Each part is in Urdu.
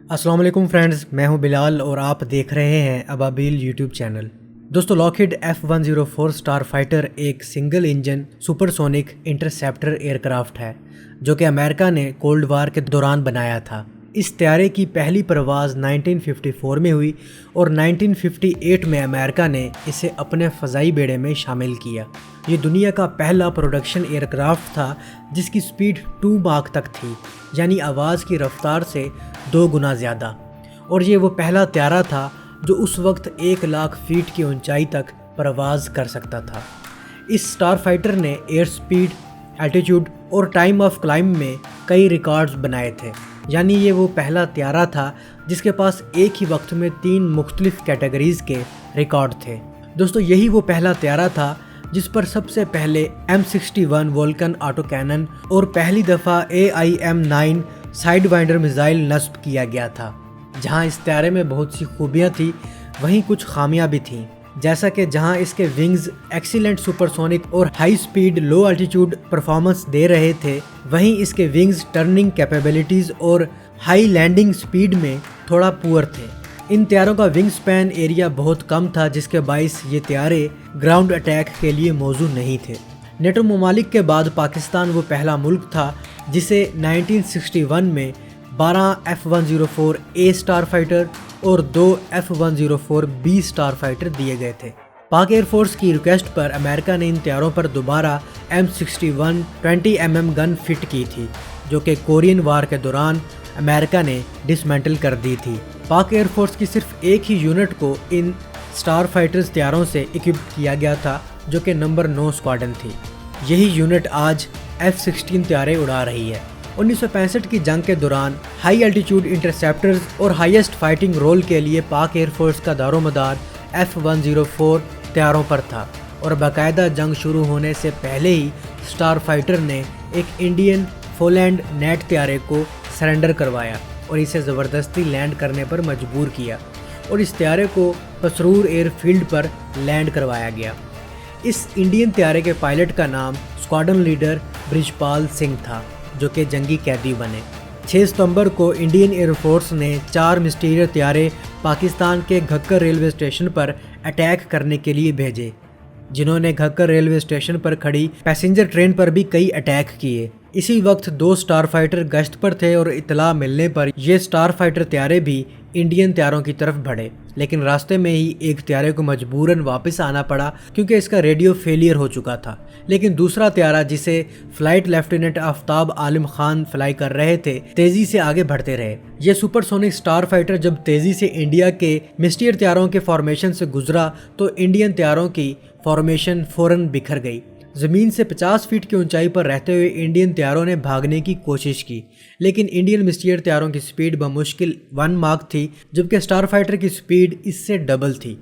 السلام علیکم فرینڈز، میں ہوں بلال اور آپ دیکھ رہے ہیں ابابیل یوٹیوب چینل۔ دوستو، لاکہیڈ F-104 اسٹار فائٹر ایک single engine supersonic interceptor aircraft ہے جو کہ امریکہ نے کولڈ وار کے دوران بنایا تھا۔ اس طیارے کی پہلی پرواز 1954 میں ہوئی اور 1958 میں امریکہ نے اسے اپنے فضائی بیڑے میں شامل کیا۔ یہ دنیا کا پہلا پروڈکشن ایئر کرافٹ تھا جس کی سپیڈ 2 ماک تک تھی، یعنی آواز کی رفتار سے 2 گنا زیادہ، اور یہ وہ پہلا طیارہ تھا جو اس وقت 1,00,000 فیٹ کی اونچائی تک پرواز کر سکتا تھا۔ اس اسٹار فائٹر نے ایئر سپیڈ، الٹیٹیوڈ اور ٹائم آف کلائمب میں کئی ریکارڈز بنائے تھے، یعنی یہ وہ پہلا طیارہ تھا جس کے پاس ایک ہی وقت میں 3 مختلف کیٹیگریز کے ریکارڈ تھے۔ دوستو، یہی وہ پہلا طیارہ تھا جس پر سب سے پہلے M61 وولکن آٹو کینن اور پہلی دفعہ AIM-9 سائیڈ وائنڈر میزائل نصب کیا گیا تھا۔ جہاں اس طیارے میں بہت سی خوبیاں تھیں، وہیں کچھ خامیاں بھی تھیں، جیسا کہ جہاں اس کے ونگز ایکسیلنٹ سپر سونک اور ہائی سپیڈ لو الٹیٹیوڈ پرفارمنس دے رہے تھے، وہیں اس کے ونگز ٹرننگ کیپیبلٹیز اور ہائی لینڈنگ سپیڈ میں تھوڑا پور تھے۔ ان طیاروں کا ونگ سپین ایریا بہت کم تھا، جس کے باعث یہ طیارے گراؤنڈ اٹیک کے لیے موزوں نہیں تھے۔ نیٹو ممالک کے بعد پاکستان وہ پہلا ملک تھا جسے 1961 میں 12 F-104A اسٹار فائٹر اور 2 F-104B اسٹار فائٹر دیے گئے تھے۔ پاک ایئر فورس کی ریکویسٹ پر امریکہ نے ان طیاروں پر دوبارہ M61 20 mm گن فٹ کی تھی، جو کہ کورین وار کے دوران امریکہ نے ڈسمینٹل کر دی تھی۔ پاک ایئر فورس کی صرف ایک ہی یونٹ کو ان اسٹار فائٹرز طیاروں سے اکوپ کیا گیا تھا، جو کہ نمبر 9 اسکواڈن تھی۔ یہی یونٹ آج F-16 طیارے اڑا رہی ہے۔ 1965 کی جنگ کے دوران ہائی الٹیٹیوڈ انٹرسیپٹرز اور ہائیسٹ فائٹنگ رول کے لیے پاک ایئر فورس کا دار و مدار F-104 طیاروں پر تھا، اور باقاعدہ جنگ شروع ہونے سے پہلے ہی اسٹار فائٹر نے ایک انڈین فولینڈ نیٹ طیارے کو سرنڈر کروایا اور اسے زبردستی لینڈ کرنے پر مجبور کیا، اور اس طیارے کو پسرور ایئر فیلڈ پر لینڈ کروایا گیا۔ اس انڈین طیارے کے پائلٹ کا نام اسکواڈرن لیڈر برجپال سنگھ تھا، جو کہ جنگی قیدی بنے۔ 6 ستمبر کو انڈین ایئر فورس نے 4 مسٹیریئر طیارے پاکستان کے گھگر ریلوے اسٹیشن پر اٹیک کرنے کے لیے بھیجے، جنہوں نے گھگر ریلوے اسٹیشن پر کھڑی پیسنجر ٹرین پر بھی کئی اٹیک کیے۔ اسی وقت 2 اسٹار فائٹر گشت پر تھے، اور اطلاع ملنے پر یہ اسٹار فائٹر طیارے بھی انڈین طیاروں کی طرف بڑھے، لیکن راستے میں ہی ایک طیارے کو مجبوراً واپس آنا پڑا کیونکہ اس کا ریڈیو فیلئر ہو چکا تھا، لیکن دوسرا طیارہ جسے flight lieutenant Aftab Alam Khan fly کر رہے تھے تیزی سے آگے بڑھتے رہے۔ یہ سپر سونک اسٹار فائٹر جب تیزی سے انڈیا کے مسٹیئر طیاروں کے فارمیشن سے گزرا تو انڈین طیاروں کی فارمیشن فوراً بکھر گئی۔ زمین سے 50 فیٹ کی اونچائی پر رہتے ہوئے انڈین طیاروں نے بھاگنے کی کوشش کی، لیکن انڈین مسٹیئر طیاروں کی سپیڈ بمشکل 1 ماک تھی، جبکہ اسٹار فائٹر کی سپیڈ اس سے ڈبل تھی۔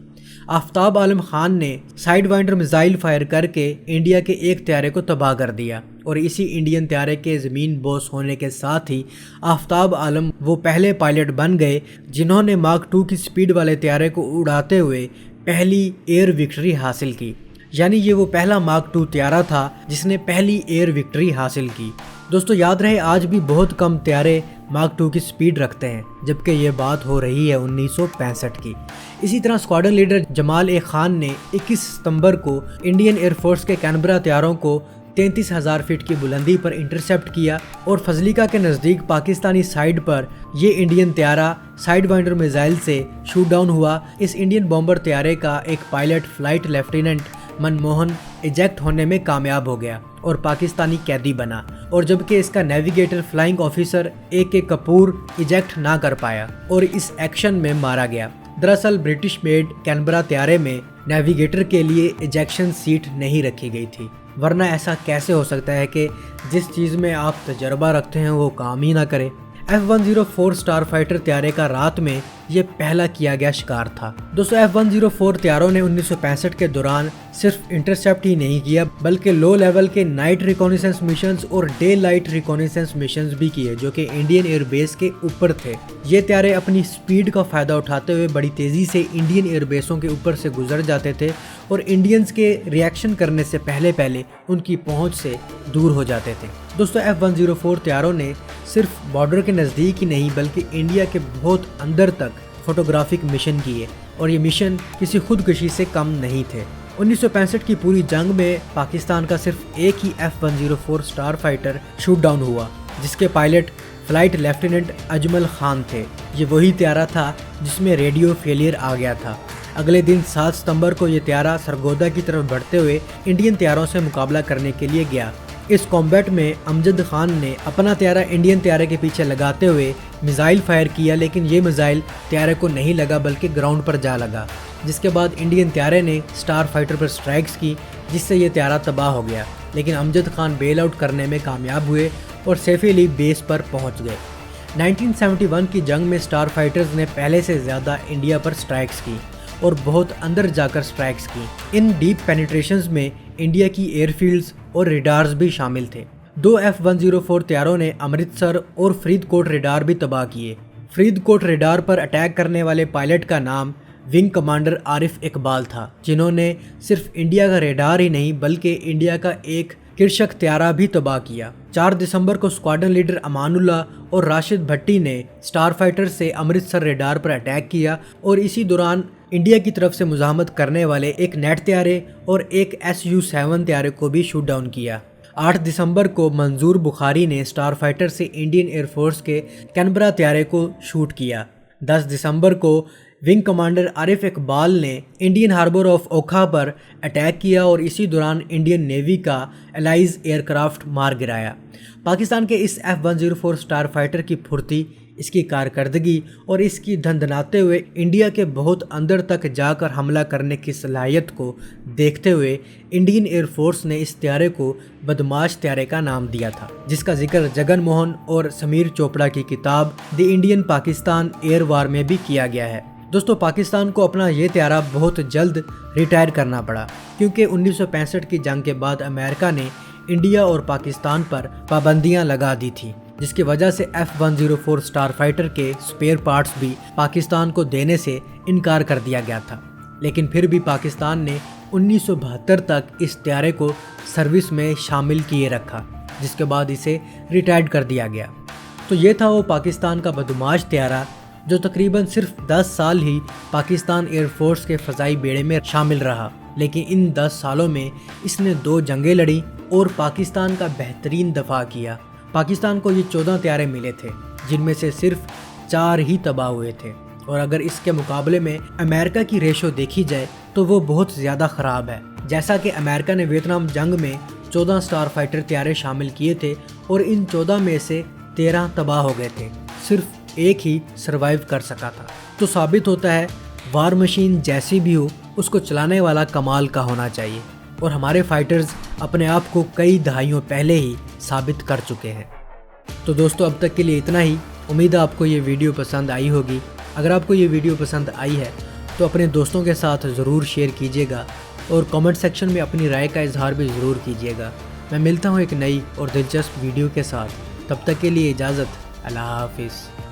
آفتاب عالم خان نے سائیڈ وائنڈر میزائل فائر کر کے انڈیا کے ایک طیارے کو تباہ کر دیا، اور اسی انڈین طیارے کے زمین بوس ہونے کے ساتھ ہی آفتاب عالم وہ پہلے پائلٹ بن گئے جنہوں نے ماک 2 کی سپیڈ والے طیارے کو اڑاتے ہوئے پہلی ایئر وکٹری حاصل کی، یعنی یہ وہ پہلا ماک 2 طیارہ تھا جس نے پہلی ایئر وکٹری حاصل کی۔ دوستو، یاد رہے آج بھی بہت کم طیارے ماک 2 کی سپیڈ رکھتے ہیں، جبکہ یہ بات ہو رہی ہے 1965 کی۔ اسی طرح اسکواڈرن لیڈر جمال اے خان نے 21 ستمبر کو انڈین ایئر فورس کے کینبرا طیاروں کو 33,000 فٹ کی بلندی پر انٹرسیپٹ کیا، اور فزلیکا کے نزدیک پاکستانی سائیڈ پر یہ انڈین طیارہ سائیڈ وائنڈر میزائل سے شوٹ ڈاؤن ہوا۔ اس انڈین بامبر طیارے کا ایک pilot flight lieutenant Manmohan eject ہونے میں کامیاب ہو گیا اور پاکستانی قیدی بنا، اور جبکہ اس کا navigator flying officer AK Kapoor eject نہ کر پایا اور اس ایکشن میں مارا گیا۔ دراصل برٹش میڈ کینبرا طیارے میں نیویگیٹر کے لیے ایجیکشن سیٹ نہیں رکھی گئی تھی، ورنہ ایسا کیسے ہو سکتا ہے کہ جس چیز میں آپ تجربہ رکھتے ہیں وہ کام ہی نہ کرے۔ F-104 اسٹار فائٹر طیارے کا رات میں یہ پہلا کیا گیا شکار تھا۔ دوستو، F-104 طیاروں نے 1965 کے دوران صرف انٹرسیپٹ ہی نہیں کیا بلکہ لو لیول کے نائٹ ریکونیسنس مشنز اور ڈے لائٹ ریکونیسنس مشنز بھی کیے، جو کہ انڈین ایئر بیس کے اوپر تھے۔ یہ طیارے اپنی سپیڈ کا فائدہ اٹھاتے ہوئے بڑی تیزی سے انڈین ایئر بیسوں کے اوپر سے گزر جاتے تھے، اور انڈینز کے ریئیکشن کرنے سے پہلے ان کی پہنچ سے دور ہو جاتے تھے۔ دوستو F-104 طیاروں نے صرف بارڈر کے نزدیک ہی نہیں بلکہ انڈیا کے بہت اندر تک فوٹوگرافک مشن کیے، اور یہ مشن کسی خودکشی سے کم نہیں تھے۔ 1965 کی پوری جنگ میں پاکستان کا صرف ایک ہی F-104 star fighter shoot down ہوا، جس کے pilot flight lieutenant Ajmal Khan تھے۔ یہ وہی طیارہ تھا جس میں ریڈیو فیلئر آ گیا تھا۔ اگلے دن 7 ستمبر کو یہ طیارہ سرگودا کی طرف بڑھتے ہوئے انڈین طیاروں سے مقابلہ کرنے کے لیے گیا۔ اس کامبیٹ میں امجد خان نے اپنا طیارہ انڈین طیارے کے پیچھے لگاتے ہوئے میزائل فائر کیا، لیکن یہ میزائل طیارے کو نہیں لگا بلکہ گراؤنڈ پر جا لگا، جس کے بعد انڈین طیارے نے اسٹار فائٹر پر سٹرائکس کی، جس سے یہ طیارہ تباہ ہو گیا، لیکن امجد خان بیل آؤٹ کرنے میں کامیاب ہوئے اور سیفلی بیس پر پہنچ گئے۔ 1971 کی جنگ میں اسٹار فائٹرز نے پہلے سے زیادہ انڈیا پر سٹرائکس کی اور بہت اندر جا کر سٹرائکس کی۔ ان ڈیپ پینیٹریشنز میں انڈیا کی ایئر فیلڈز اور ریڈارز بھی شامل تھے۔ 2 F-104 طیاروں نے امرتسر اور فرید کوٹ ریڈار بھی تباہ کیے۔ فرید کوٹ ریڈار پر اٹیک کرنے والے پائلٹ کا نام ونگ کمانڈر عارف اقبال تھا، جنہوں نے صرف انڈیا کا ریڈار ہی نہیں بلکہ انڈیا کا ایک کرشک طیارہ بھی تباہ کیا۔ 4 دسمبر کو اسکواڈرن لیڈر امان اللہ اور راشد بھٹی نے اسٹار فائٹر سے امرتسر ریڈار پر اٹیک کیا، اور اسی دوران انڈیا کی طرف سے مزاحمت کرنے والے ایک نیٹ طیارے اور ایک Su-7 طیارے کو بھی شوٹ ڈاؤن کیا۔ 8 دسمبر کو منظور بخاری نے اسٹار فائٹر سے انڈین ایئر فورس کے کینبرا طیارے کو شوٹ کیا۔ 10 دسمبر کو ونگ کمانڈر عارف اقبال نے Indian harbour of Okha per attack کیا اور اسی دوران انڈین نیوی کا الائز ایئر کرافٹ مار گرایا۔ پاکستان کے اس F-104 اسٹار فائٹر کی پھرتی، اس کی کارکردگی اور اس کی دھندناتے ہوئے انڈیا کے بہت اندر تک جا کر حملہ کرنے کی صلاحیت کو دیکھتے ہوئے انڈین ایئر فورس نے اس طیارے کو بدماش طیارے کا نام دیا تھا، جس کا ذکر جگن موہن اور سمیر چوپڑا کی کتاب دی انڈین پاکستان ایئر وار میں بھی کیا گیا ہے۔ دوستو، پاکستان کو اپنا یہ طیارہ بہت جلد ریٹائر کرنا پڑا، کیونکہ 1965 کی جنگ کے بعد امریکہ نے انڈیا اور پاکستان پر پابندیاں لگا دی تھیں، جس کی وجہ سے F-104 اسٹار فائٹر کے سپیئر پارٹس بھی پاکستان کو دینے سے انکار کر دیا گیا تھا، لیکن پھر بھی پاکستان نے 1972 تک اس طیارے کو سروس میں شامل کیے رکھا، جس کے بعد اسے ریٹائر کر دیا گیا۔ تو یہ تھا وہ پاکستان کا بدماش طیارہ جو تقریباً صرف 10 سال ہی پاکستان ایئر فورس کے فضائی بیڑے میں شامل رہا، لیکن ان 10 سالوں میں اس نے 2 جنگیں لڑیں اور پاکستان کا بہترین دفاع کیا۔ پاکستان کو یہ 14 طیارے ملے تھے، جن میں سے صرف 4 ہی تباہ ہوئے تھے، اور اگر اس کے مقابلے میں امریکہ کی ریشو دیکھی جائے تو وہ بہت زیادہ خراب ہے۔ جیسا کہ امریکہ نے ویتنام جنگ میں 14 اسٹار فائٹر طیارے شامل کیے تھے اور ان 14 میں سے 13 تباہ ہو گئے تھے، صرف ایک ہی سروائیو کر سکا تھا۔ تو ثابت ہوتا ہے وار مشین جیسی بھی ہو، اس کو چلانے والا کمال کا ہونا چاہیے، اور ہمارے فائٹرز اپنے آپ کو کئی دہائیوں پہلے ہی ثابت کر چکے ہیں۔ تو دوستو، اب تک کے لیے اتنا ہی۔ امید ہے آپ کو یہ ویڈیو پسند آئی ہوگی۔ اگر آپ کو یہ ویڈیو پسند آئی ہے تو اپنے دوستوں کے ساتھ ضرور شیئر کیجیے گا، اور کامنٹ سیکشن میں اپنی رائے کا اظہار بھی ضرور کیجیے گا۔ میں ملتا ہوں ایک نئی اور دلچسپ ویڈیو کے ساتھ، تب تک کے لیے اجازت، اللہ حافظ۔